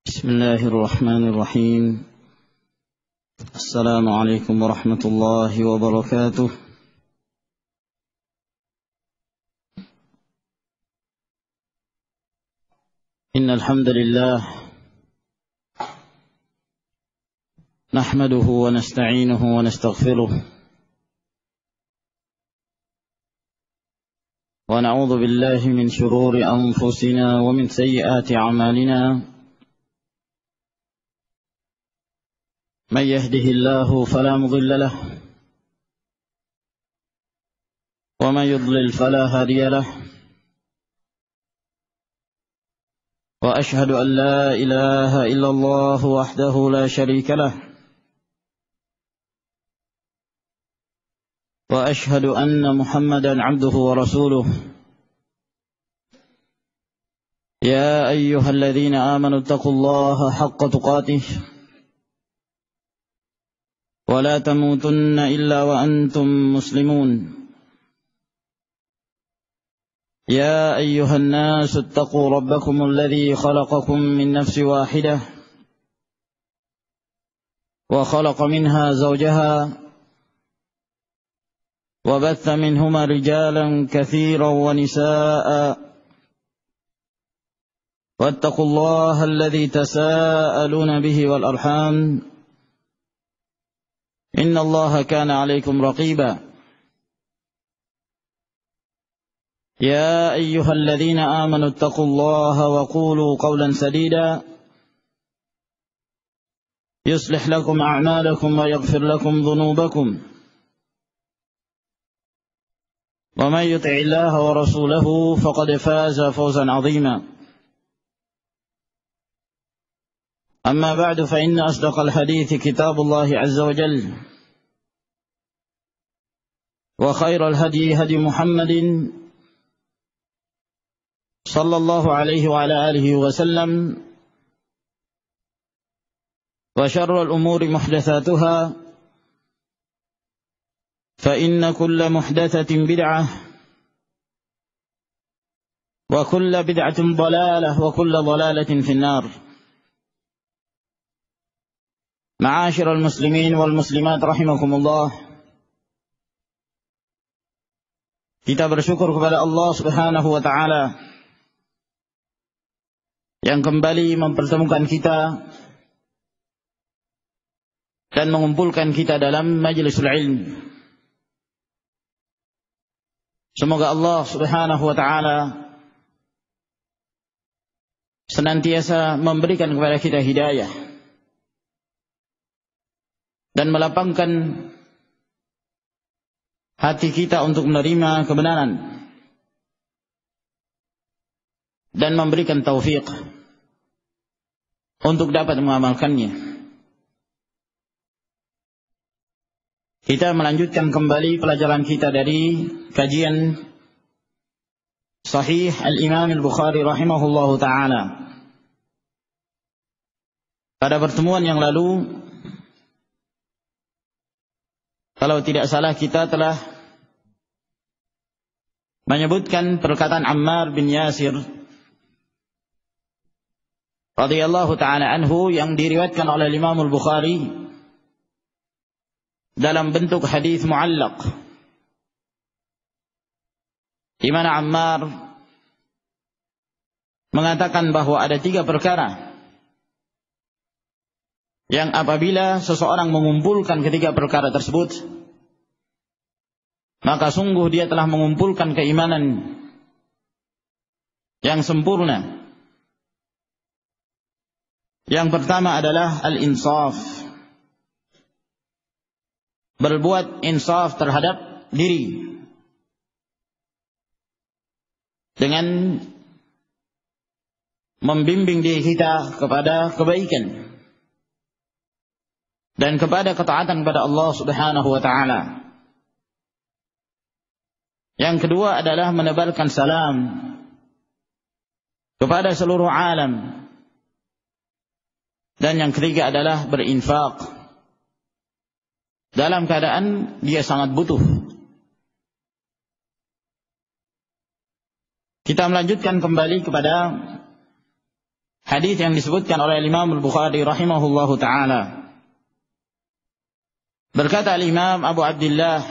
بسم الله الرحمن الرحيم. السلام عليكم ورحمة الله وبركاته. إن الحمد لله نحمده ونستعينه ونستغفره ونعوذ بالله من شرور أنفسنا ومن سيئات أعمالنا. من يهده الله فلا مضل له ومن يضلل فلا هادي له. وأشهد أن لا إله إلا الله وحده لا شريك له. وأشهد أن محمدا عبده ورسوله. يا أيها الذين آمنوا اتقوا الله حق تقاته ولا تموتن إلا وأنتم مسلمون. يا أيها الناس اتقوا ربكم الذي خلقكم من نفس واحدة وخلق منها زوجها وبث منهما رجالا كثيرا ونساء واتقوا الله الذي تساءلون به والأرحام إن الله كان عليكم رقيبا. يا أيها الذين آمنوا اتقوا الله وقولوا قولا سديدا يصلح لكم أعمالكم ويغفر لكم ذنوبكم. ومن يطع الله ورسوله فقد فاز فوزا عظيما. أما بعد فإن أصدق الحديث كتاب الله عز وجل وخير الهدي هدي محمد صلى الله عليه وعلى آله وسلم وشر الأمور محدثاتها فإن كل محدثة بدعة وكل بدعة ضلالة وكل ضلالة في النار. معاشر المسلمين والmuslimat rahimakumullah. Kita bersyukur kepada Allah Subhanahu wa taala yang kembali mempertemukan kita dan mengumpulkan kita dalam majlisul ilm. Semoga Allah Subhanahu wa taala senantiasa memberikan kepada kita hidayah dan melapangkan hati kita untuk menerima kebenaran dan memberikan taufik untuk dapat mengamalkannya. Kita melanjutkan kembali pelajaran kita dari kajian Sahih Al-Imam Al-Bukhari rahimahullahu ta'ala. Pada pertemuan yang lalu, kalau tidak salah kita telah menyebutkan perkataan Ammar bin Yasir radhiyallahu ta'ala anhu yang diriwayatkan oleh Imam Al-Bukhari dalam bentuk hadis muallaq, di mana Ammar mengatakan bahwa ada 3 perkara yang apabila seseorang mengumpulkan ketiga perkara tersebut, maka sungguh dia telah mengumpulkan keimanan yang sempurna. Yang pertama adalah al-insaf, berbuat insaf terhadap diri dengan membimbing diri kita kepada kebaikan dan kepada ketaatan kepada Allah Subhanahu wa taala. Yang kedua adalah menebarkan salam kepada seluruh alam. Dan yang ketiga adalah berinfak dalam keadaan dia sangat butuh. Kita melanjutkan kembali kepada hadis yang disebutkan oleh Imam Al-Bukhari rahimahullahu taala. Berkata Imam Abu Abdullah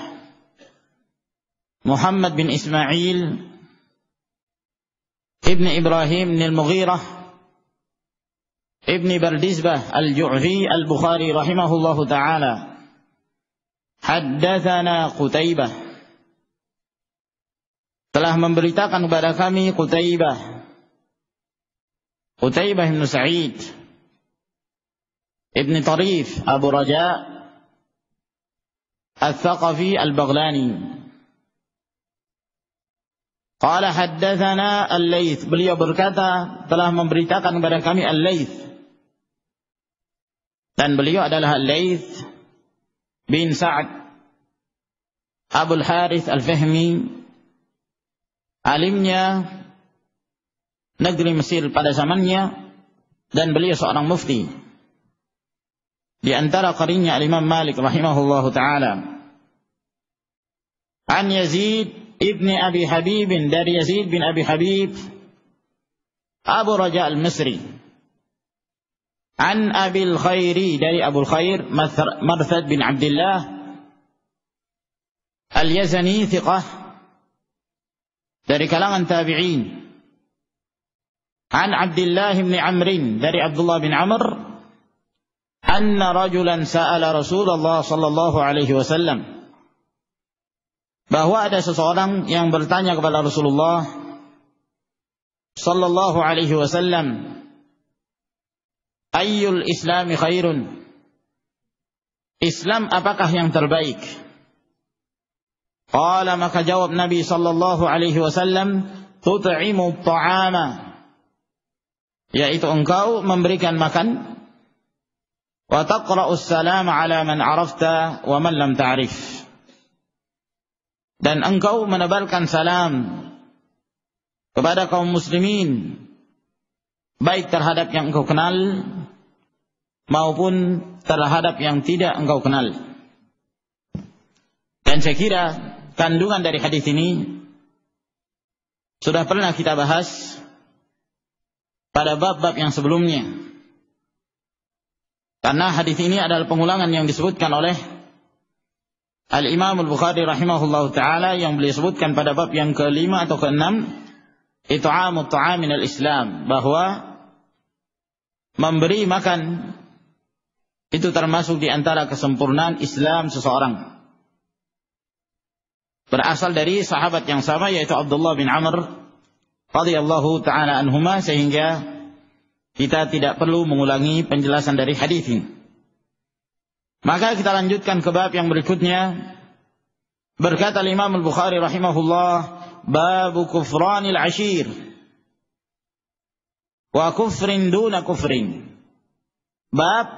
Muhammad bin Ismail ibn Ibrahim bin Al-Mughirah ibn Bardizbah Al-Ju'fi Al-Bukhari rahimahullahu taala, haddatsana Qutaibah, telah memberitakan kepada kami Qutaibah bin Sa'id ibn Tarif Abu Raja Al-Thaqafi Al-Baghlani. Qala haddatsana Al-Laits, beliau berkata telah memberitakan kepada kami Al-Laits, dan beliau adalah Al-Laits bin Sa'ad Abul Harith Al-Fahmi, alimnya negeri Mesir pada zamannya, dan beliau seorang mufti di antara qarinnya Imam Malik rahimahullahu taala. An Yazid ibn Abi Habib, dari Yazid bin Abi Habib Abu Raja Al-Misri. An Abil Khairi, dari Abu Khair Marthad bin Abdullah Al-Yazani, thiqah, dari kalangan tabi'in. An Abdullah bin Amr, dari Abdullah bin Amr, anna rajulan sa'ala Rasulullah sallallahu alaihi wasallam, bahwa ada seseorang yang bertanya kepada Rasulullah sallallahu alaihi wasallam, ayyul islami khairun, Islam apakah yang terbaik? Qala, maka jawab Nabi sallallahu alaihi wasallam, tut'imu ta'ama, yaitu engkau memberikan makan, wa taqra'us salama ala man arafta wa man lam ta'rif, dan engkau menebarkan salam kepada kaum muslimin, baik terhadap yang engkau kenal maupun terhadap yang tidak engkau kenal. Dan saya kira kandungan dari hadis ini sudah pernah kita bahas pada bab-bab yang sebelumnya, karena hadis ini adalah pengulangan yang disebutkan oleh Al-Imam Al-Bukhari rahimahullahu ta'ala, yang beliau sebutkan pada bab yang ke-5 atau ke-6, it'amut ta'am minal Islam, bahwa memberi makan itu termasuk di antara kesempurnaan Islam seseorang. Berasal dari sahabat yang sama, yaitu Abdullah bin Amr radhiyallahu ta'ala anhuma, sehingga kita tidak perlu mengulangi penjelasan dari hadis ini. Maka kita lanjutkan ke bab yang berikutnya. Berkata Imam Al-Bukhari rahimahullah, bab kufranil ashir wa kufrin duna kufrin. Bab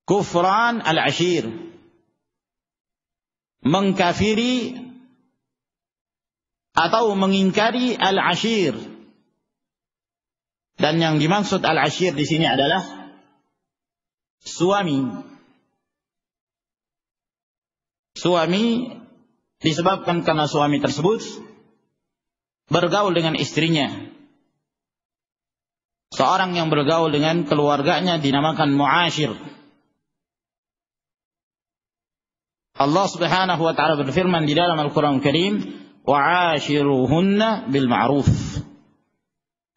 kufran al-ashir, mengkafiri atau mengingkari al-ashir. Dan yang dimaksud al-ashir di sini adalah suami. Suami disebabkan karena suami tersebut bergaul dengan istrinya. Seorang yang bergaul dengan keluarganya dinamakan mu'ashir. Allah Subhanahu wa ta'ala berfirman di dalam Al-Qur'an Al-Karim, wa'ashiruhunna bil ma'ruf,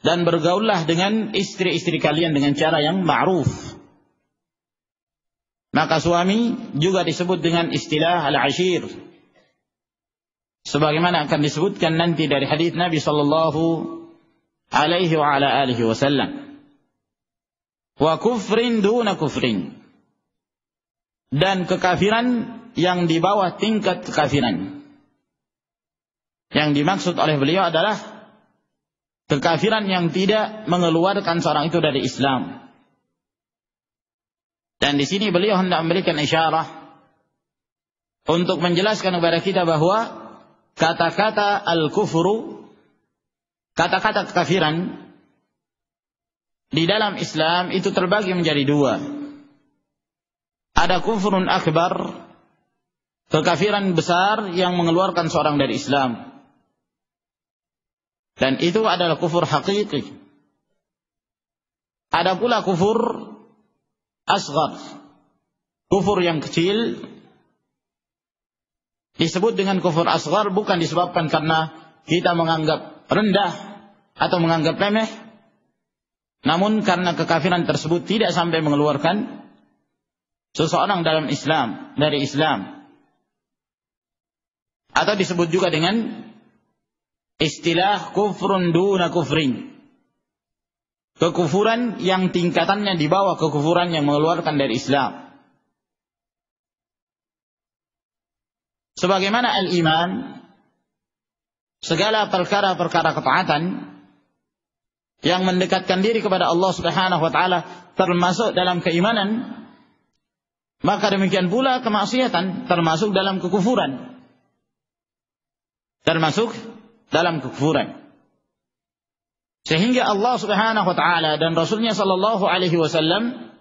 dan bergaullah dengan istri-istri kalian dengan cara yang ma'ruf. Maka suami juga disebut dengan istilah al-ashir, sebagaimana akan disebutkan nanti dari hadis Nabi sallallahu alaihi wa ala alihi wasallam. Wa kufrin duna kufrin, dan kekafiran yang di bawah tingkat kekafiran. Yang dimaksud oleh beliau adalah kekafiran yang tidak mengeluarkan seorang itu dari Islam. Dan di sini beliau hendak memberikan isyarah untuk menjelaskan kepada kita bahwa kata-kata al-kufru, kata-kata kekafiran di dalam Islam itu terbagi menjadi dua. Ada kufrun akbar, kekafiran besar yang mengeluarkan seorang dari Islam. Dan itu adalah kufur hakiki. Ada pula kufur asghar, kufur yang kecil. Disebut dengan kufur asghar bukan disebabkan karena kita menganggap rendah atau menganggap remeh, namun karena kekafiran tersebut tidak sampai mengeluarkan seseorang dari Islam. Atau disebut juga dengan istilah kufrun duna kufrin, kekufuran yang tingkatannya di bawah kekufuran yang mengeluarkan dari Islam. Sebagaimana al-iman, segala perkara-perkara ketaatan yang mendekatkan diri kepada Allah Subhanahu wa taala termasuk dalam keimanan, maka demikian pula kemaksiatan termasuk dalam kekufuran. Sehingga Allah Subhanahu wa taala dan Rasulnya sallallahu alaihi wasallam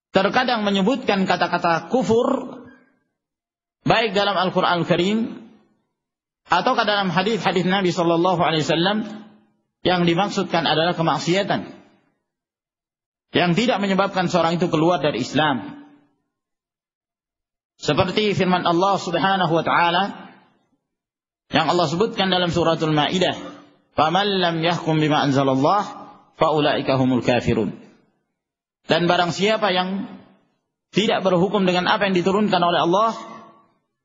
terkadang menyebutkan kata-kata kufur baik dalam Al-Qur'an Al-Karim atau dalam hadis-hadis Nabi sallallahu alaihi wasallam yang dimaksudkan adalah kemaksiatan yang tidak menyebabkan seorang itu keluar dari Islam. Seperti firman Allah Subhanahu wa taala yang Allah sebutkan dalam suratul Maidah, "Faman lam yahkum bima anzalallah faulaika humul kafirun." Dan barang siapa yang tidak berhukum dengan apa yang diturunkan oleh Allah,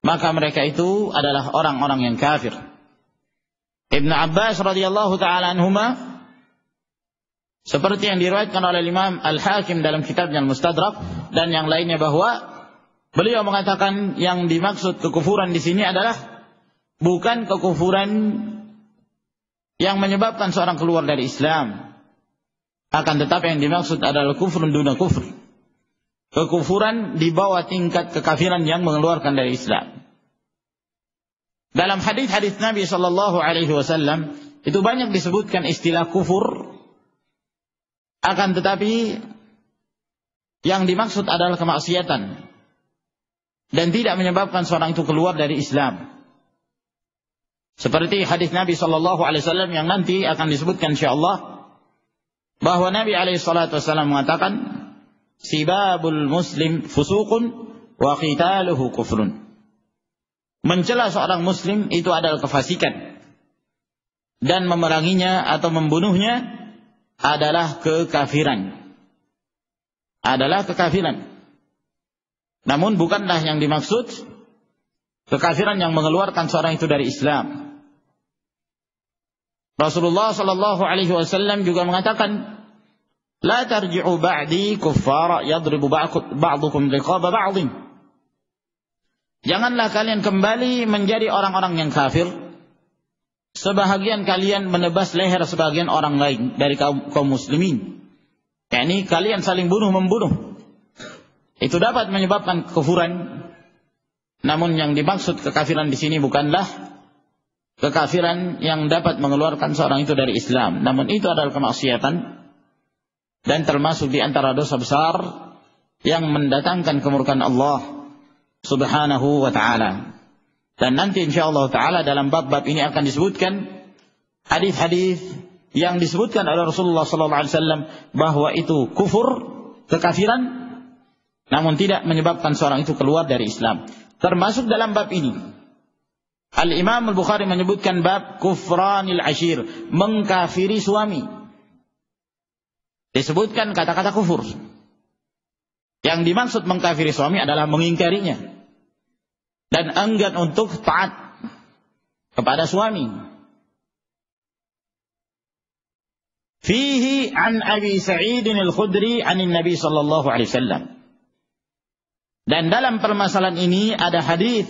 maka mereka itu adalah orang-orang yang kafir. Ibnu Abbas radhiyallahu taala anhuma, seperti yang diriwayatkan oleh Imam Al-Hakim dalam kitabnya Al-Mustadrak dan yang lainnya, bahwa beliau mengatakan yang dimaksud kekufuran di sini adalah bukan kekufuran yang menyebabkan seorang keluar dari Islam, akan tetapi yang dimaksud adalah kufrun duna kufr, kekufuran di bawah tingkat kekafiran yang mengeluarkan dari Islam. Dalam hadis-hadis Nabi sallallahu alaihi wasallam itu banyak disebutkan istilah kufur, akan tetapi yang dimaksud adalah kemaksiatan dan tidak menyebabkan seorang itu keluar dari Islam. Seperti hadis Nabi sallallahu alaihi wasallam yang nanti akan disebutkan insyaallah, bahwa Nabi alaihi salatu wasallam mengatakan, "Sibabul muslim fusuqun wa qitaluhu kufrun." Mencela seorang muslim itu adalah kefasikan, dan memeranginya atau membunuhnya adalah kekafiran. Namun bukanlah yang dimaksud kekafiran yang mengeluarkan seorang itu dari Islam. Rasulullah sallallahu alaihi wasallam juga mengatakan, "La tarji'u ba'di kuffara yadribu ba'dukum riqaba ba'dhin." Janganlah kalian kembali menjadi orang-orang yang kafir, sebahagian kalian menebas leher sebagian orang lain dari kaum muslimin. yakni kalian saling bunuh-membunuh. Itu dapat menyebabkan kekufuran. Namun yang dimaksud kekafiran di sini bukanlah kekafiran yang dapat mengeluarkan seorang itu dari Islam. Namun itu adalah kemaksiatan dan termasuk di antara dosa besar yang mendatangkan kemurkaan Allah Subhanahu wa ta'ala. Dan nanti insyaallah ta'ala dalam bab-bab ini akan disebutkan hadis-hadis yang disebutkan oleh Rasulullah sallallahu alaihi wasallam bahwa itu kufur, kekafiran, namun tidak menyebabkan seorang itu keluar dari Islam. Termasuk dalam bab ini Al-Imam Al-Bukhari menyebutkan bab kufranil ashir, mengkafiri suami. Disebutkan kata-kata kufur. Yang dimaksud mengkafiri suami adalah mengingkarinya dan enggan untuk taat kepada suami. Fihi an Abi Sa'id Al-Khudri anin Nabi sallallahu alaihi wasallam. Dan dalam permasalahan ini ada hadis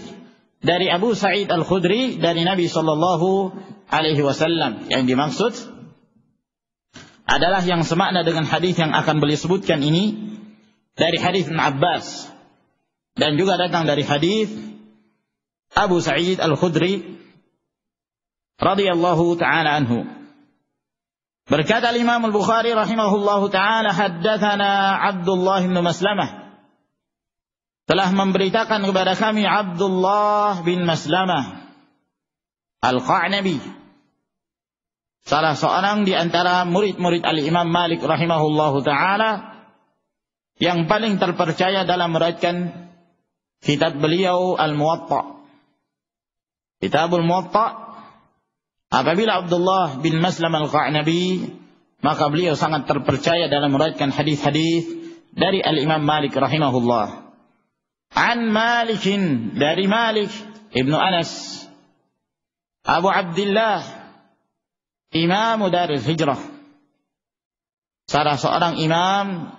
dari Abu Sa'id Al-Khudri dari Nabi sallallahu alaihi wasallam. Yang dimaksud adalah yang semakna dengan hadis yang akan beliau sebutkan ini, dari hadis Ibn Abbas, dan juga datang dari hadis Abu Sa'id Al-Khudri radhiyallahu ta'ala anhu. Berkata Imam Al-Bukhari rahimahullahu ta'ala, haddatsana Abdullah bin Maslamah, telah memberitakan kepada kami Abdullah bin Maslamah Al-Qa'nabi, salah seorang di antara murid-murid Al-Imam Malik rahimahullahu ta'ala yang paling terpercaya dalam meriwayatkan kitab beliau Al-Muwatta. Kitabul Muwatta, apabila Abdullah bin Maslam Al-Qa'nabi, maka beliau sangat terpercaya dalam meriwayatkan hadis-hadis dari Al-Imam Malik rahimahullah. An Malikin, dari Malik Ibnu Anas, Abu Abdullah, Imam Darul Hijrah, salah seorang imam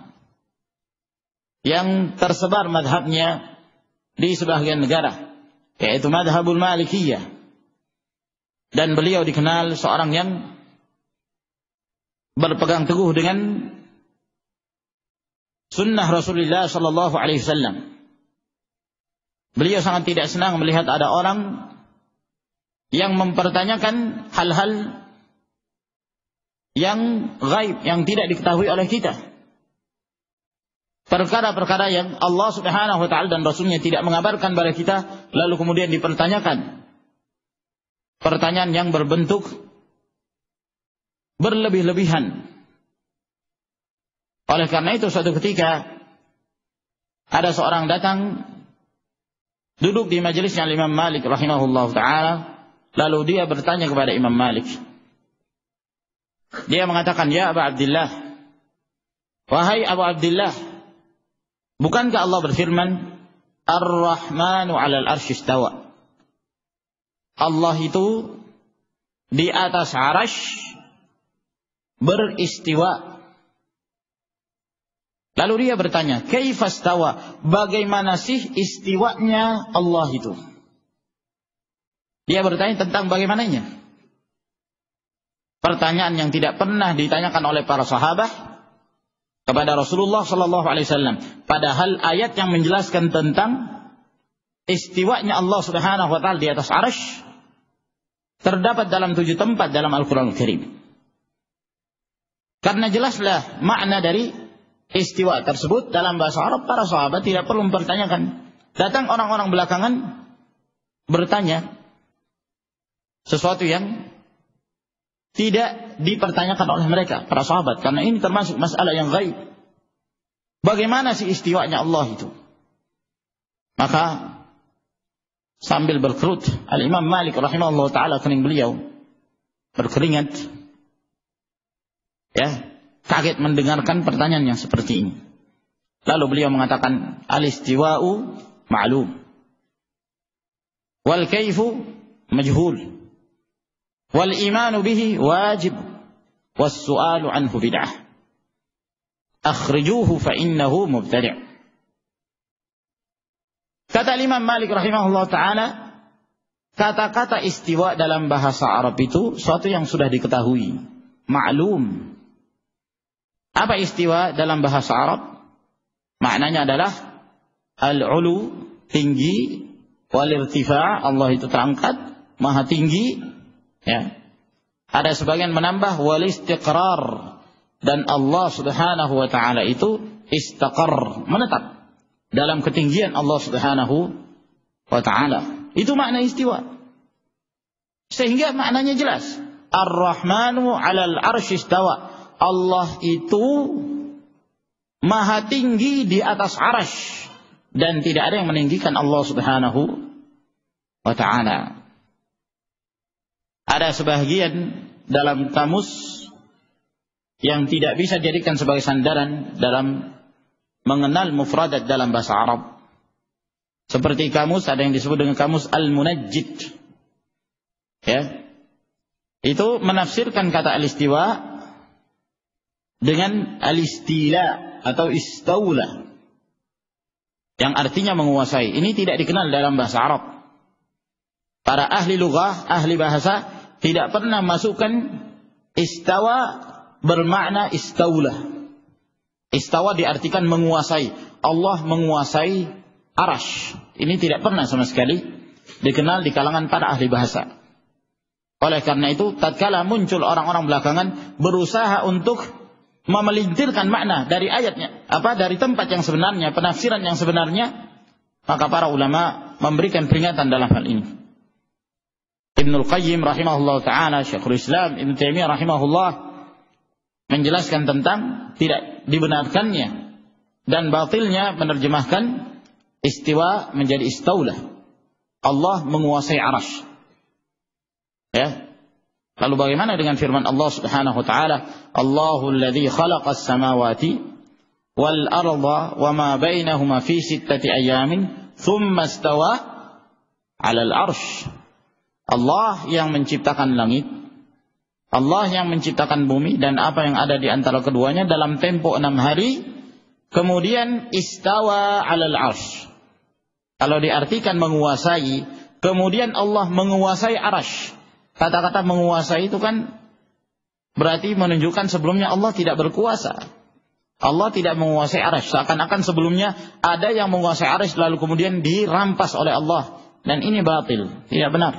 yang tersebar madhabnya di sebagian negara, yaitu madhabul Malikiyah. Dan beliau dikenal seorang yang berpegang teguh dengan sunnah Rasulullah sallallahu alaihi wasallam. Beliau sangat tidak senang melihat ada orang yang mempertanyakan hal-hal yang gaib, yang tidak diketahui oleh kita. Perkara-perkara yang Allah Subhanahu wa ta'ala dan Rasulnya tidak mengabarkan kepada kita, lalu kemudian dipertanyakan. Pertanyaan yang berbentuk berlebih-lebihan. Oleh karena itu suatu ketika ada seorang datang duduk di majelisnya Imam Malik rahimahullah ta'ala, lalu dia bertanya kepada Imam Malik. Dia mengatakan, "Ya Abu Abdullah, wahai Abu Abdullah, bukankah Allah berfirman, Ar-Rahmanu 'alal arsy istawa? Allah itu di atas arasy beristiwa." Lalu dia bertanya, "Kaifa istawa? Bagaimana sih istiwanya Allah itu?" Dia bertanya tentang bagaimananya. Pertanyaan yang tidak pernah ditanyakan oleh para sahabat kepada Rasulullah sallallahu alaihi wasallam. Padahal ayat yang menjelaskan tentang istiwanya Allah Subhanahu wa taala di atas arasy terdapat dalam 7 tempat dalam Al-Qur'an Al-Karim. Karena jelaslah makna dari istiwa tersebut dalam bahasa Arab, para sahabat tidak perlu mempertanyakan. Datang orang-orang belakangan bertanya sesuatu yang tidak dipertanyakan oleh mereka, para sahabat, karena ini termasuk masalah yang gaib. Bagaimana sih istiwanya Allah itu? Maka sambil berkerut, Al-Imam Malik rahimahullah ta'ala, kening beliau berkeringat, ya, kaget mendengarkan pertanyaan yang seperti ini. Lalu beliau mengatakan, "Al-istiwa'u ma'lum, wal kaifu majhul, wal imanu bihi wajib, was su'alu anhu bid'ah. Akhrijuhu fa innahu mubtadi'." Kata Imam Malik rahimahullah ta'ala, kata-kata istiwa dalam bahasa Arab itu suatu yang sudah diketahui, ma'lum. Apa istiwa dalam bahasa Arab? Maknanya adalah al-ulu, tinggi, wal-irtifa', Allah itu terangkat, maha tinggi, ya. Ada sebagian menambah wal-istiqrar, dan Allah Subhanahu wa ta'ala itu istaqar, menetap dalam ketinggian Allah Subhanahu wa ta'ala. Itu makna istiwa. Sehingga maknanya jelas. Ar-Rahmanu 'alal arsy istawa. Allah itu maha tinggi di atas arasy, dan tidak ada yang meninggikan Allah Subhanahu wa ta'ala. Ada sebagian dalam kamus yang tidak bisa dijadikan sebagai sandaran dalam mengenal mufradat dalam bahasa Arab. Seperti kamus, ada yang disebut dengan kamus Al-Munajjid. Ya. Itu menafsirkan kata al-istiwa dengan al-istila atau istaula, yang artinya menguasai. Ini tidak dikenal dalam bahasa Arab. Para ahli lughah, ahli bahasa tidak pernah masukkan istawa bermakna istaula. Istawa diartikan menguasai. Allah menguasai arasy. Ini tidak pernah sama sekali dikenal di kalangan para ahli bahasa. Oleh karena itu, tatkala muncul orang-orang belakangan berusaha untuk memelintirkan makna dari ayatnya, dari tempat yang sebenarnya, penafsiran yang sebenarnya, maka para ulama memberikan peringatan dalam hal ini. Ibnul Qayyim rahimahullah ta'ala, Syekhul Islam Ibn Taimiyah rahimahullah menjelaskan tentang tidak dibenarkannya dan batilnya menerjemahkan istiwa menjadi istaulah. Allah menguasai arasy. Ya. Lalu bagaimana dengan firman Allah Subhanahu wa taala, Allahul ladzi khalaqas samawati wal arda wama bainahuma fi sittati ayamin tsumma istawa 'alal arsy. Allah yang menciptakan langit, Allah yang menciptakan bumi dan apa yang ada di antara keduanya dalam tempo 6 hari, kemudian istawa 'alal arsy. Kalau diartikan menguasai, kemudian Allah menguasai arasy. Kata-kata menguasai itu kan berarti menunjukkan sebelumnya Allah tidak berkuasa. Allah tidak menguasai arasy. Seakan-akan sebelumnya ada yang menguasai arasy lalu kemudian dirampas oleh Allah. Dan ini batil, tidak benar.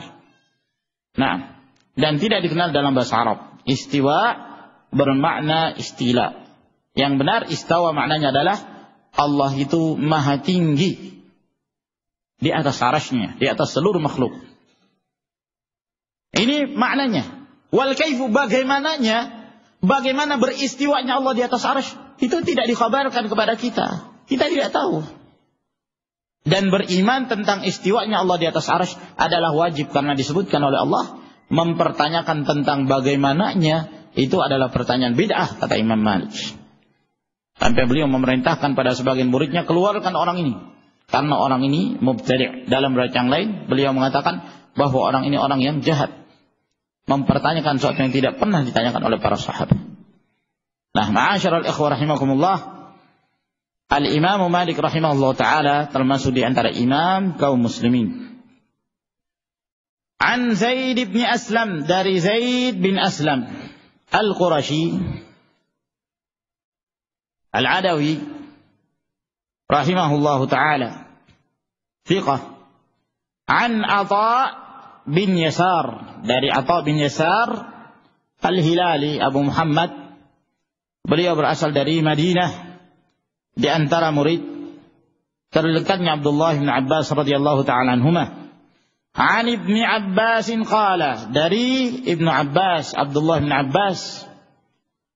Nah, dan tidak dikenal dalam bahasa Arab. Istiwa bermakna istila. Yang benar istawa maknanya adalah Allah itu maha tinggi di atas arasy-Nya, di atas seluruh makhluk. Ini maknanya. Wal kaifu bagaimananya, bagaimana beristiwanya Allah di atas arasy, itu tidak dikabarkan kepada kita. Kita tidak tahu. Dan beriman tentang istiwanya Allah di atas arasy adalah wajib karena disebutkan oleh Allah. Mempertanyakan tentang bagaimananya itu adalah pertanyaan bid'ah, kata Imam Malik. Sampai beliau memerintahkan pada sebagian muridnya, keluarkan orang ini. Karena orang ini mubtadi'. Dalam riwayat yang lain beliau mengatakan bahwa orang ini orang yang jahat, mempertanyakan sesuatu yang tidak pernah ditanyakan oleh para sahabat. Nah, ma'asyiral ikhwah rahimakumullah, Al-Imam Malik rahimahullah ta'ala termasuk di antara imam kaum muslimin. An Zaid bin Aslam, dari Zaid bin Aslam Al-Qurashi Al-Adawi rahimahullah ta'ala, thiqah. An Atha bin Yasar, dari Atha bin Yasar Al-Hilali Abu Muhammad, beliau berasal dari Madinah, di antara murid terdekatnya Abdullah bin Abbas radhiyallahu ta'ala anhuma. An Ibnu Abbas qala, dari Ibnu Abbas, Abdullah bin Abbas,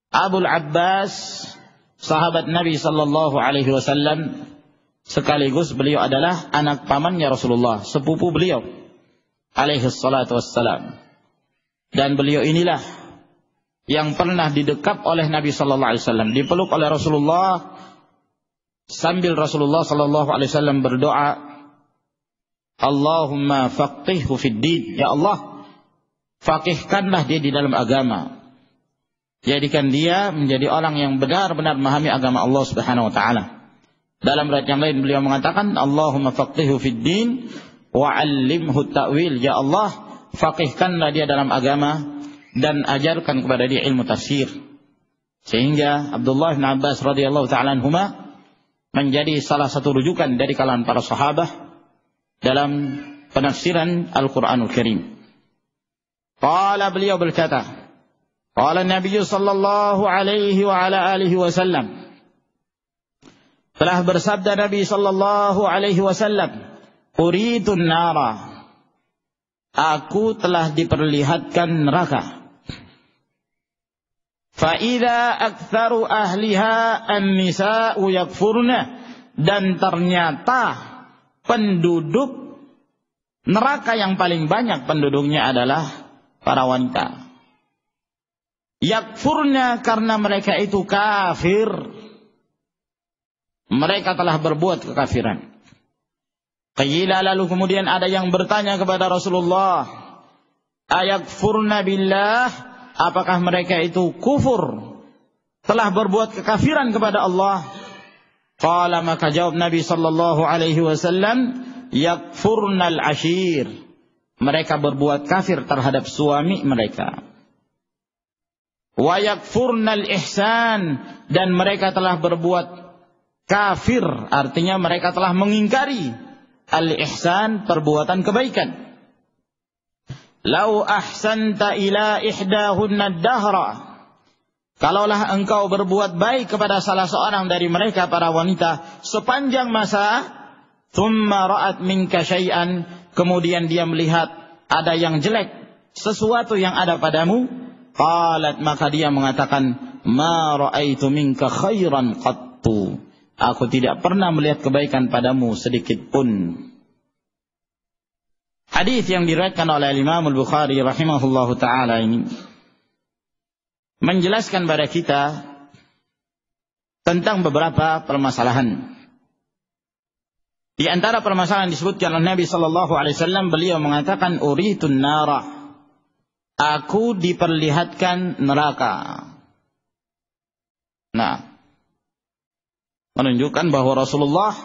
Abul Abbas, sahabat Nabi sallallahu alaihi wasallam, sekaligus beliau adalah anak pamannya Rasulullah, sepupu beliau alaihi salatu wassalam. Dan beliau inilah yang pernah didekap oleh Nabi sallallahu alaihi wasallam, dipeluk oleh Rasulullah sambil Rasulullah sallallahu alaihi wasallam berdoa, Allahumma faqihhu fid din, ya Allah faqihkanlah dia di dalam agama, jadikan dia menjadi orang yang benar-benar memahami agama Allah Subhanahu wa taala. Dalam riwayat yang lain beliau mengatakan, Allahumma faqihhu fid din wa 'allimhu ta'wil, ya Allah faqihkanlah dia dalam agama dan ajarkan kepada dia ilmu tafsir. Sehingga Abdullah bin Abbas radhiyallahu ta'ala anhuma menjadi salah satu rujukan dari kalangan para sahabat dalam penafsiran Al-Quranul Karim. Qala, beliau berkata, qala Nabi sallallahu alaihi wa ala alihi wasallam, telah bersabda Nabi sallallahu alaihi wasallam, uritun nara, aku telah diperlihatkan neraka. Fa idza aktsaru ahliha an-nisaa'u yakfurna, dan ternyata penduduk neraka yang paling banyak penduduknya adalah para wanita. Yakfurna, karena mereka itu kafir. Mereka telah berbuat kekafiran. Qila, lalu kemudian ada yang bertanya kepada Rasulullah, ayakfurna billah, apakah mereka itu kufur, telah berbuat kekafiran kepada Allah? Qala, maka jawab Nabi sallallahu alaihi wasallam, yakfurnal ashir, mereka berbuat kafir terhadap suami mereka. Wa yakfurnal ihsan, dan mereka telah berbuat kafir, artinya mereka telah mengingkari al-ihsan, perbuatan kebaikan. Lau ahsanta ila ihdahunna dahra, kalaulah engkau berbuat baik kepada salah seorang dari mereka para wanita sepanjang masa, thumma ra'at minka syai'an, kemudian dia melihat ada yang jelek, sesuatu yang ada padamu? Qalat, maka dia mengatakan, ma ra'aitu minka khairan qattu. Aku tidak pernah melihat kebaikan padamu sedikit pun. Hadis yang diriwayatkan oleh Imam Al-Bukhari rahimahullahu taala ini menjelaskan pada kita tentang beberapa permasalahan. Di antara permasalahan disebutkan oleh Nabi sallallahu alaihi wasallam, beliau mengatakan, uritun nara, aku diperlihatkan neraka. Nah, menunjukkan bahwa Rasulullah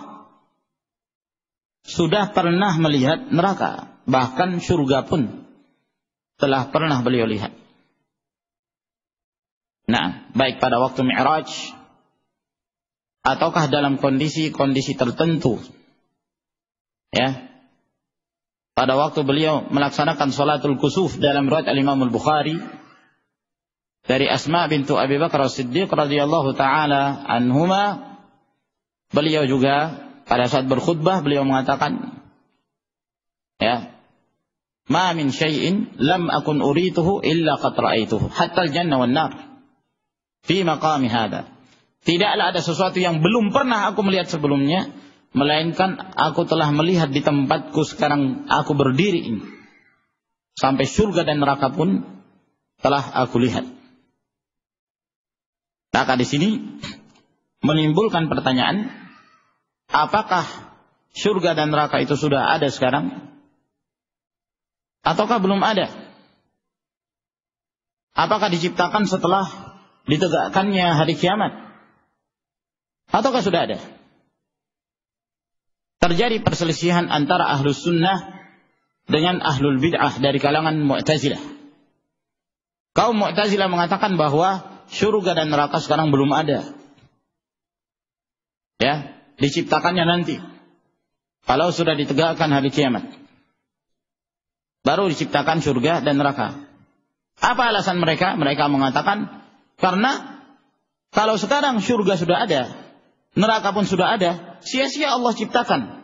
sudah pernah melihat neraka, bahkan surga pun telah pernah beliau lihat. Nah, baik pada waktu Mi'raj ataukah dalam kondisi-kondisi tertentu. Ya. Pada waktu beliau melaksanakan salatul kusuf dalam riwayat Al-Imam Al-Bukhari dari Asma bintu Abi Bakar As-Siddiq radhiyallahu taala anhuma, beliau juga pada saat berkhutbah beliau mengatakan, ya, ma min syai'in lam akun urituhu illa qad ra'aituhu hatta al-jannah wan nar fi maqami hadha. Tidaklah ada sesuatu yang belum pernah aku melihat sebelumnya, melainkan aku telah melihat di tempatku sekarang aku berdiri ini. Sampai surga dan neraka pun telah aku lihat. Maka di sini menimbulkan pertanyaan, apakah surga dan neraka itu sudah ada sekarang? Ataukah belum ada? Apakah diciptakan setelah ditegakkannya hari kiamat? Ataukah sudah ada? Terjadi perselisihan antara ahlus sunnah dengan ahlul bid'ah dari kalangan Mu'tazilah. Kaum Mu'tazilah mengatakan bahwa surga dan neraka sekarang belum ada. Ya, diciptakannya nanti. Kalau sudah ditegakkan hari kiamat, baru diciptakan surga dan neraka. Apa alasan mereka? Mereka mengatakan, karena kalau sekarang surga sudah ada, neraka pun sudah ada, sia-sia Allah ciptakan.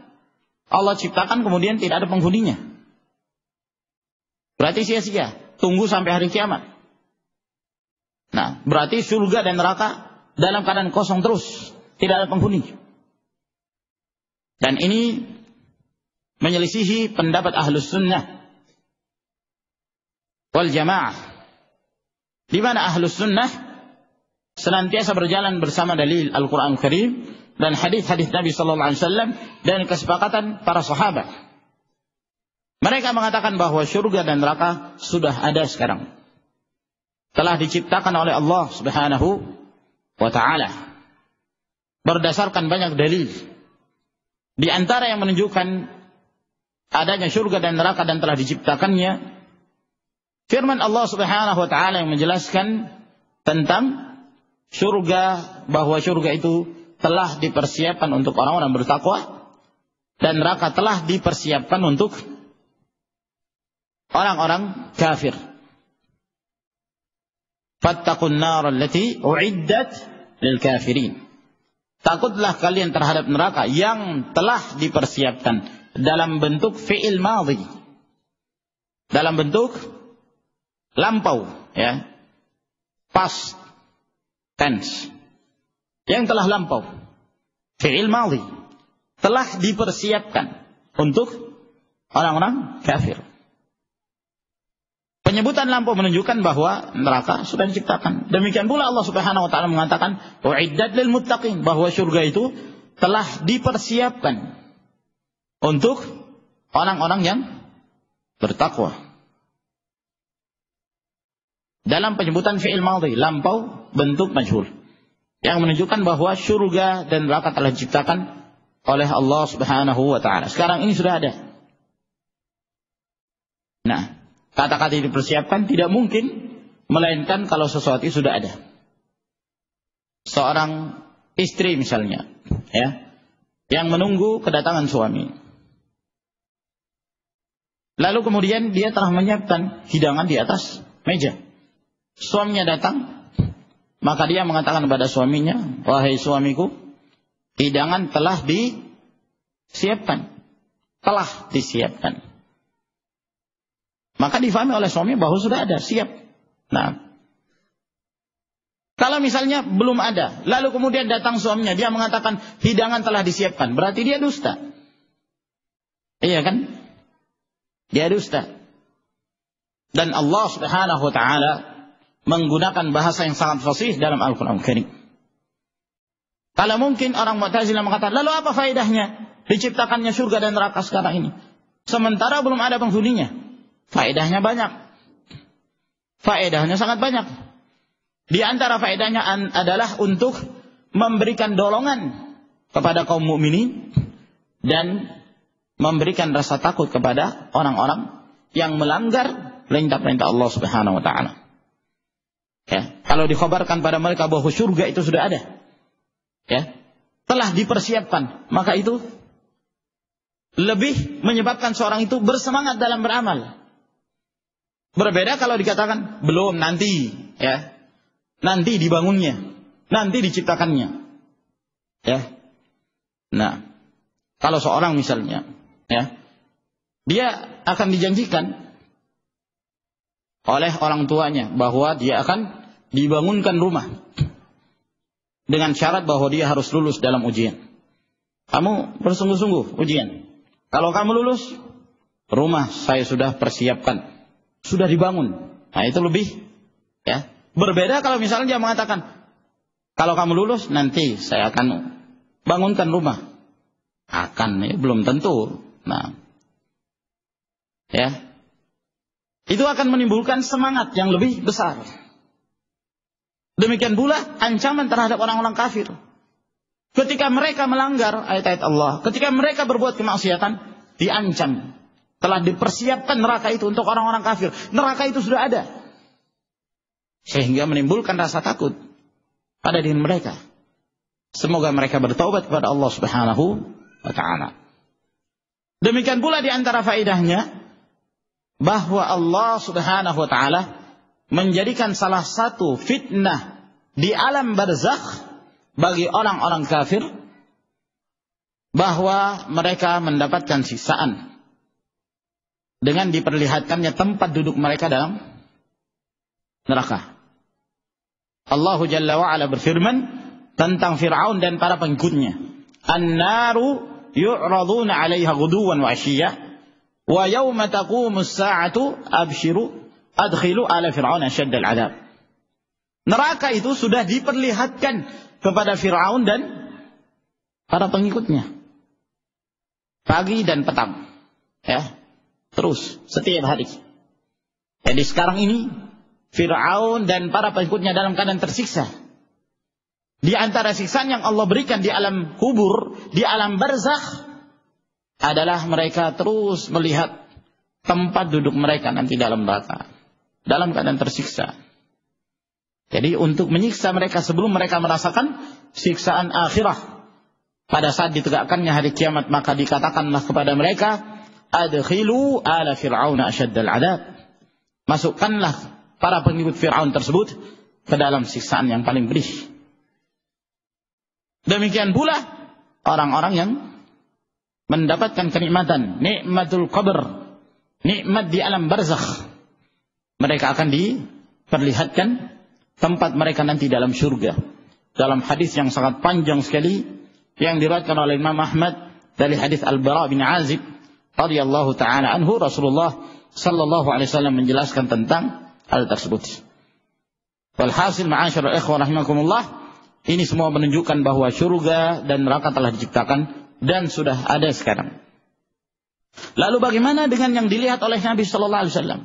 Allah ciptakan kemudian tidak ada penghuninya. Berarti sia-sia. Tunggu sampai hari kiamat. Nah, berarti surga dan neraka dalam keadaan kosong terus. Tidak ada penghuni. Dan ini menyelisihi pendapat ahlus sunnah wal jamaah. Di mana ahlus sunnah senantiasa berjalan bersama dalil Al-Quran Karim dan hadis-hadis Nabi Sallallahu Alaihi Wasallam dan kesepakatan para sahabat. Mereka mengatakan bahwa surga dan neraka sudah ada sekarang, telah diciptakan oleh Allah Subhanahu wa Ta'ala berdasarkan banyak dalil. Di antara yang menunjukkan adanya surga dan neraka dan telah diciptakannya, firman Allah Subhanahu wa Ta'ala yang menjelaskan tentang surga, bahwa surga itu telah dipersiapkan untuk orang-orang bertakwa dan neraka telah dipersiapkan untuk orang-orang kafir. Fattaqun nar allati uiddat lil kafirin. Takutlah kalian terhadap neraka yang telah dipersiapkan dalam bentuk fi'il madhi, dalam bentuk lampau, ya, past tense, yang telah lampau, fi'il madhi, telah dipersiapkan untuk orang-orang kafir. Penyebutan lampau menunjukkan bahwa neraka sudah diciptakan. Demikian pula Allah Subhanahu wa Ta'ala mengatakan uiddat lil muttaqin, bahwa surga itu telah dipersiapkan untuk orang-orang yang bertakwa. Dalam penyebutan fi'il madhi, lampau bentuk majhul, yang menunjukkan bahwa surga dan neraka telah diciptakan oleh Allah Subhanahu wa Ta'ala. Sekarang ini sudah ada. Nah, kata-kata dipersiapkan tidak mungkin melainkan kalau sesuatu itu sudah ada. Seorang istri misalnya, ya, yang menunggu kedatangan suami. Lalu kemudian dia telah menyiapkan hidangan di atas meja. Suaminya datang, maka dia mengatakan kepada suaminya, wahai suamiku, hidangan telah disiapkan. Telah disiapkan. maka difahami oleh suami bahwa sudah ada, siap. Nah, kalau misalnya belum ada, lalu kemudian datang suaminya, dia mengatakan hidangan telah disiapkan, berarti dia dusta. Iya kan? Dia dusta. Dan Allah Subhanahu wa taala menggunakan bahasa yang sangat fasih dalam Al-Qur'an Karim. Kalau mungkin orang Mu'tazilah mengatakan, lalu apa faedahnya diciptakannya surga dan neraka sekarang ini? Sementara belum ada penghuninya. Faedahnya banyak. Faedahnya sangat banyak. Di antara faedahnya adalah untuk memberikan dorongan kepada kaum mukminin dan memberikan rasa takut kepada orang-orang yang melanggar perintah-perintah Allah Subhanahu wa taala. Ya, kalau dikhabarkan pada mereka bahwa surga itu sudah ada, ya, telah dipersiapkan, maka itu lebih menyebabkan seorang itu bersemangat dalam beramal. Berbeda kalau dikatakan belum, nanti, ya, nanti dibangunnya, nanti diciptakannya, ya. Nah, kalau seorang misalnya, ya, dia akan dijanjikan oleh orang tuanya bahwa dia akan dibangunkan rumah dengan syarat bahwa dia harus lulus dalam ujian. Kamu bersungguh-sungguh ujian. Kalau kamu lulus, rumah saya sudah persiapkan, sudah dibangun. Nah, itu lebih, ya. Berbeda kalau misalnya dia mengatakan, kalau kamu lulus nanti saya akan bangunkan rumah. Akan, ya, belum tentu. Nah, ya, itu akan menimbulkan semangat yang lebih besar. Demikian pula ancaman terhadap orang-orang kafir. Ketika mereka melanggar ayat-ayat Allah, ketika mereka berbuat kemaksiatan, diancam. Telah dipersiapkan neraka itu untuk orang-orang kafir. Neraka itu sudah ada. Sehingga menimbulkan rasa takut pada diri mereka. Semoga mereka bertaubat kepada Allah Subhanahu wa taala. Demikian pula di antara faedahnya bahwa Allah Subhanahu wa taala menjadikan salah satu fitnah di alam barzakh bagi orang-orang kafir bahwa mereka mendapatkan siksaan dengan diperlihatkannya tempat duduk mereka dalam neraka. Allah Jalla wa Ala berfirman tentang Fir'aun dan para pengikutnya. An-naru yu'raduna 'alaiha ghuduwan wa 'ashiyya wa yawma taqumus sa'atu abshiru adkhilu ala fir'auna asyaddal 'adzab. Neraka itu sudah diperlihatkan kepada Fir'aun dan para pengikutnya pagi dan petang, ya, terus setiap hari. Jadi sekarang ini Fir'aun dan para pengikutnya dalam keadaan tersiksa. Di antara siksaan yang Allah berikan di alam kubur, di alam barzakh, adalah mereka terus melihat tempat duduk mereka nanti dalam neraka, dalam keadaan tersiksa. Jadi untuk menyiksa mereka sebelum mereka merasakan siksaan akhirah, pada saat ditegakkannya hari kiamat, maka dikatakanlah kepada mereka, adkhilu ala fir'auna asyaddal 'adzab. Masukkanlah para pengikut Fir'aun tersebut ke dalam siksaan yang paling pedih. Demikian pula orang-orang yang mendapatkan kenikmatan, nikmatul qabr, nikmat di alam barzakh. Mereka akan diperlihatkan tempat mereka nanti dalam surga. Dalam hadis yang sangat panjang sekali yang diriwayatkan oleh Imam Ahmad dari hadis Al-Bara bin Azib radhiyallahu taala anhu, Rasulullah sallallahu alaihi wasallam menjelaskan tentang hal tersebut. Walhasil ma'asyiral ikhwah rahimakumullah, ini semua menunjukkan bahwa surga dan neraka telah diciptakan dan sudah ada sekarang. Lalu bagaimana dengan yang dilihat oleh Nabi sallallahu alaihi wasallam?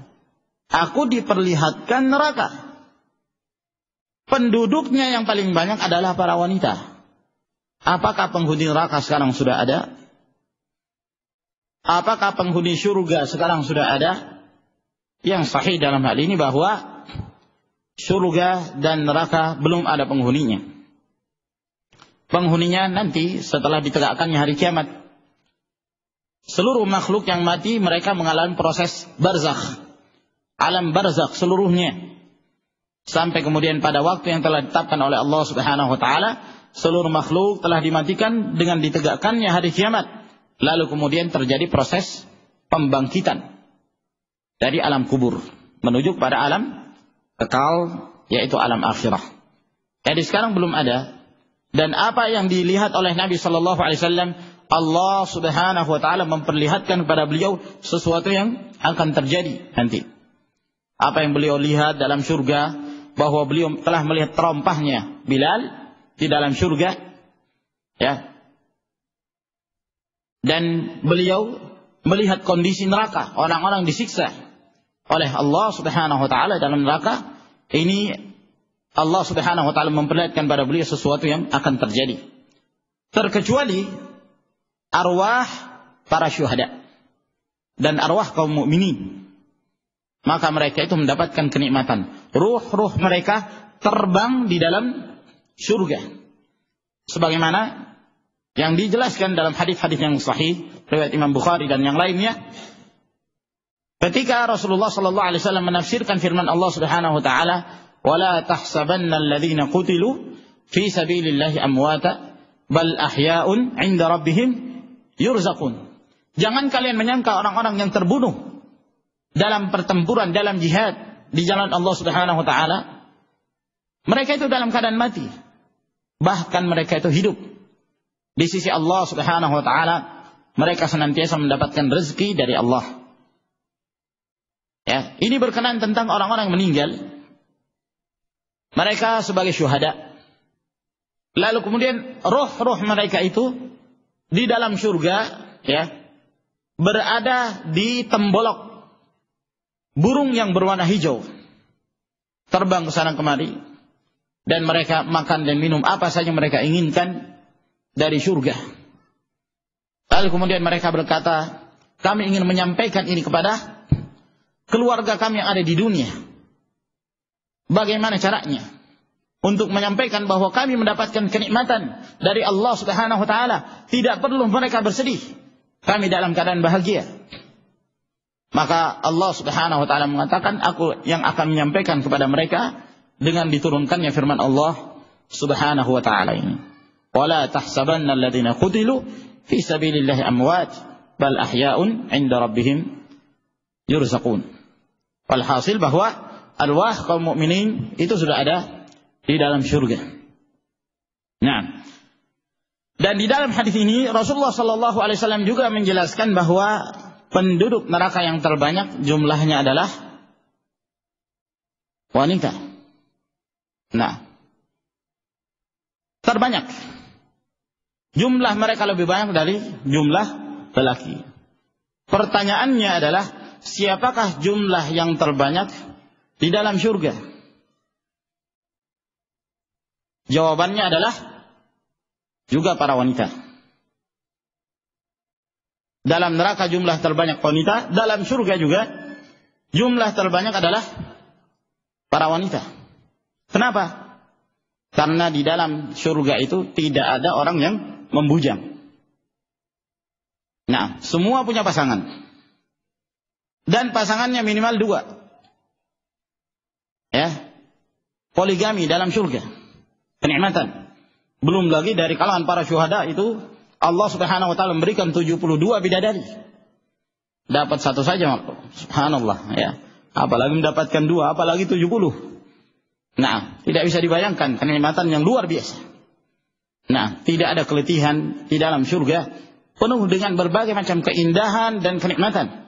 Aku diperlihatkan neraka. Penduduknya yang paling banyak adalah para wanita. Apakah penghuni neraka sekarang sudah ada? Apakah penghuni surga sekarang sudah ada? Yang sahih dalam hal ini bahwa surga dan neraka belum ada penghuninya. Penghuninya nanti setelah ditegakkannya hari kiamat. Seluruh makhluk yang mati mereka mengalami proses barzakh, alam barzakh seluruhnya. Sampai kemudian pada waktu yang telah ditetapkan oleh Allah Subhanahu wa taala, seluruh makhluk telah dimatikan dengan ditegakkannya hari kiamat. Lalu kemudian terjadi proses pembangkitan. dari alam kubur menuju kepada alam kekal, yaitu alam akhirah. Jadi sekarang belum ada. Dan apa yang dilihat oleh Nabi sallallahu alaihi wasallam, Allah Subhanahu wa taala memperlihatkan kepada beliau sesuatu yang akan terjadi nanti. Apa yang beliau lihat dalam surga, bahwa beliau telah melihat terompahnya Bilal di dalam surga, ya. Dan beliau melihat kondisi neraka, orang-orang disiksa oleh Allah Subhanahu wa taala dalam neraka. Ini Allah Subhanahu wa taala memperlihatkan pada beliau sesuatu yang akan terjadi. Terkecuali arwah para syuhada dan arwah kaum mukminin. Maka mereka itu mendapatkan kenikmatan. Ruh-ruh mereka terbang di dalam surga. Sebagaimana yang dijelaskan dalam hadis-hadis yang sahih riwayat Imam Bukhari dan yang lainnya, ketika Rasulullah sallallahu alaihi wasallam menafsirkan firman Allah Subhanahu wa taala, "Wala tahsabanna alladhina qutilu fi sabilillahi amwata bal ahya'un 'inda rabbihim yurzaqun." Jangan kalian menyangka orang-orang yang terbunuh dalam pertempuran, dalam jihad di jalan Allah Subhanahu wa taala, mereka itu dalam keadaan mati. Bahkan mereka itu hidup. Di sisi Allah Subhanahu wa taala, mereka senantiasa mendapatkan rezeki dari Allah. Ya, ini berkenaan tentang orang-orang yang meninggal. Mereka sebagai syuhada. Lalu kemudian roh-roh mereka itu di dalam surga, ya, berada di tembolok burung yang berwarna hijau. Terbang ke sana kemari, dan mereka makan dan minum apa saja mereka inginkan dari surga. Lalu kemudian mereka berkata, kami ingin menyampaikan ini kepada keluarga kami yang ada di dunia. Bagaimana caranya untuk menyampaikan bahwa kami mendapatkan kenikmatan dari Allah Subhanahu wa taala? Tidak perlu mereka bersedih. Kami dalam keadaan bahagia. Maka Allah Subhanahu wa taala mengatakan, aku yang akan menyampaikan kepada mereka dengan diturunkannya firman Allah Subhanahu wa taala ini. Wala tahsabanna alladhina qutilu fi sabilillahi amwat bal ahya'un 'inda rabbihim yurzaqun. Walhasil bahwa arwah kaum mukminin itu sudah ada di dalam surga. Nah, dan di dalam hadis ini Rasulullah sallallahu alaihi wasallam juga menjelaskan bahwa penduduk neraka yang terbanyak jumlahnya adalah wanita. Nah, terbanyak. Jumlah mereka lebih banyak dari jumlah lelaki. Pertanyaannya adalah, siapakah jumlah yang terbanyak di dalam surga? Jawabannya adalah juga para wanita. Dalam neraka jumlah terbanyak wanita, dalam surga juga jumlah terbanyak adalah para wanita. Kenapa? Karena di dalam surga itu tidak ada orang yang membujang. Nah, semua punya pasangan. Dan pasangannya minimal 2. Ya. Poligami dalam surga. Kenikmatan. Belum lagi dari kalangan para syuhada itu Allah Subhanahu wa taala memberikan 72 bidadari. Dapat satu saja, subhanallah, ya. Apalagi mendapatkan 2, apalagi 70. Nah, tidak bisa dibayangkan kenikmatan yang luar biasa. Nah, tidak ada keletihan di dalam surga, penuh dengan berbagai macam keindahan dan kenikmatan.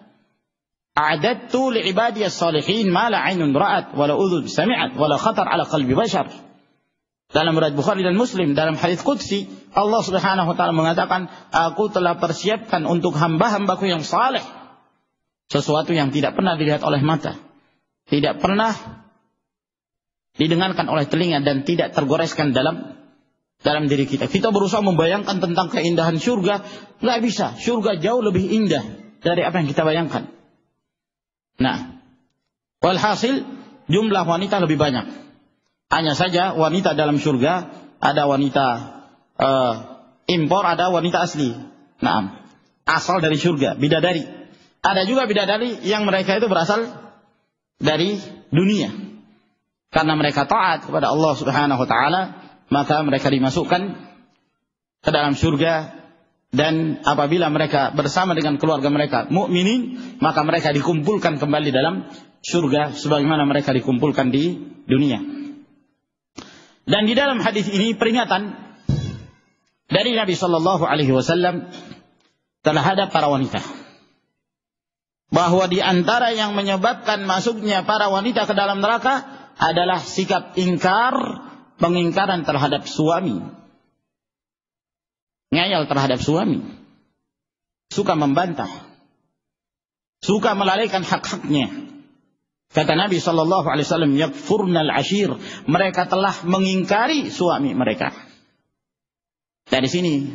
A'adadtu li'ibadiyas salihin ma la 'ainun ra'at wa la udhun sami'at wa la khatar 'ala qalbi bashar. Dalam riwayat Bukhari dan Muslim, dalam hadis qudsi, Allah Subhanahu wa taala mengatakan, aku telah persiapkan untuk hamba-hambaku yang saleh sesuatu yang tidak pernah dilihat oleh mata, tidak pernah didengarkan oleh telinga, dan tidak tergoreskan dalam diri kita. Kita berusaha membayangkan tentang keindahan surga, nggak bisa. Surga jauh lebih indah dari apa yang kita bayangkan. Nah, walhasil jumlah wanita lebih banyak. Hanya saja wanita dalam surga ada wanita impor, ada wanita asli. Nah, asal dari surga, bidadari. Ada juga bidadari yang mereka itu berasal dari dunia. Karena mereka taat kepada Allah Subhanahu wa taala, maka mereka dimasukkan ke dalam surga Dan apabila mereka bersama dengan keluarga mereka mukminin, maka mereka dikumpulkan kembali dalam surga sebagaimana mereka dikumpulkan di dunia. Dan di dalam hadis ini peringatan dari Nabi sallallahu alaihi wasallam terhadap para wanita, bahwa di antara yang menyebabkan masuknya para wanita ke dalam neraka adalah sikap ingkar, pengingkaran terhadap suami. Ngeyel terhadap suami, suka membantah, suka melalaikan hak-haknya. Kata Nabi sallallahu alaihi wasallam, yakfurnal ashir, mereka telah mengingkari suami mereka. Dari sini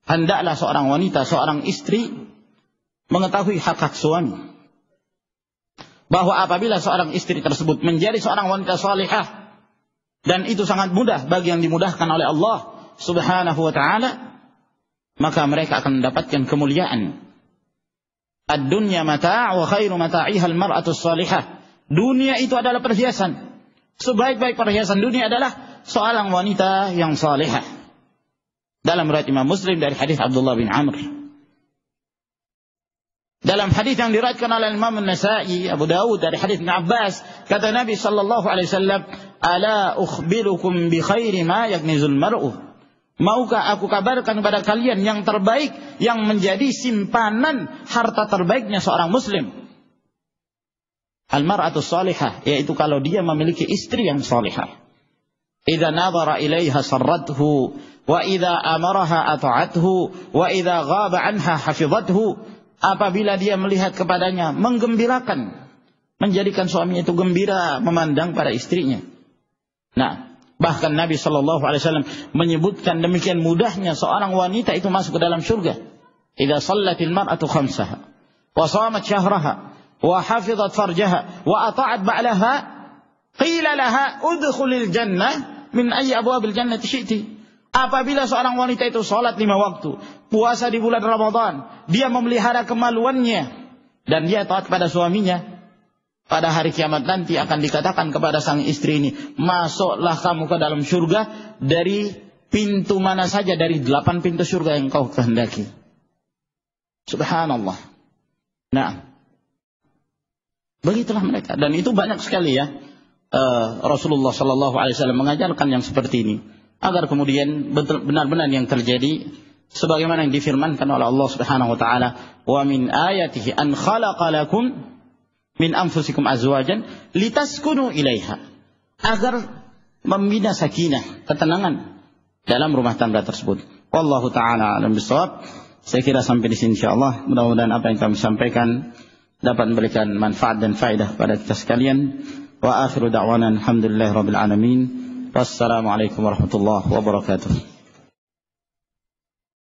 hendaklah seorang wanita, seorang istri mengetahui hak-hak suami, bahwa apabila seorang istri tersebut menjadi seorang wanita salihah, dan itu sangat mudah bagi yang dimudahkan oleh Allah Subhanahu wa taala, maka mereka akan mendapatkan kemuliaan. Ad-dunya mata' wa khairu mata'iha al-mar'atu salihah. Dunia itu adalah perhiasan. Sebaik-baik perhiasan dunia adalah seorang wanita yang salihah. Dalam riwayat Imam Muslim dari hadis Abdullah bin Amr. Dalam hadis yang diriwayatkan oleh Imam An-Nasa'i, Abu Dawud dari hadis Ibn Abbas, kata Nabi sallallahu alaihi wasallam, "Ala ukhbirukum bi khairi ma yaknizul mar'u." Maukah aku kabarkan kepada kalian yang terbaik, yang menjadi simpanan harta terbaiknya seorang muslim? Al-mar'atu salihah, yaitu kalau dia memiliki istri yang salihah. Idza nadhara ilaiha sarrathu, wa idza amaraha ata'athu, wa idza ghaba anha hafizathu. Apabila dia melihat kepadanya, menggembirakan, menjadikan suaminya itu gembira memandang pada istrinya. Nah, bahkan Nabi SAW menyebutkan demikian mudahnya seorang wanita itu masuk ke dalam surga. Idza shallatil mar'atu khamsaha, wa shamat syahraha, wa hafizat farjaha, wa ata'at ba'laha, qila laha udkhulil jannah min ayyi abwabil jannati syi'ti. Apabila seorang wanita itu salat 5 waktu, puasa di bulan Ramadan, dia memelihara kemaluannya, dan dia taat pada suaminya, pada hari kiamat nanti akan dikatakan kepada sang istri ini, masuklah kamu ke dalam surga dari pintu mana saja dari 8 pintu surga yang kau kehendaki. Subhanallah. Nah, begitulah mereka, dan itu banyak sekali ya. Rasulullah sallallahu alaihi wasallam mengajarkan yang seperti ini, agar kemudian benar-benar yang terjadi sebagaimana yang difirmankan oleh Allah Subhanahu wa taala, "Wa min ayatihi an khalaqa lakum min anfusikum azwajan litaskunu ilaiha." Agar membina sakinah, ketenangan dalam rumah tangga tersebut. Wallahu taala alam bisawab. Saya kira sampai di sini insyaallah. Mudah-mudahan apa yang kami sampaikan dapat memberikan manfaat dan faedah pada kita sekalian. Wa akhiru da'wana alhamdulillahirabbil alamin. Wassalamualaikum warahmatullahi wabarakatuh.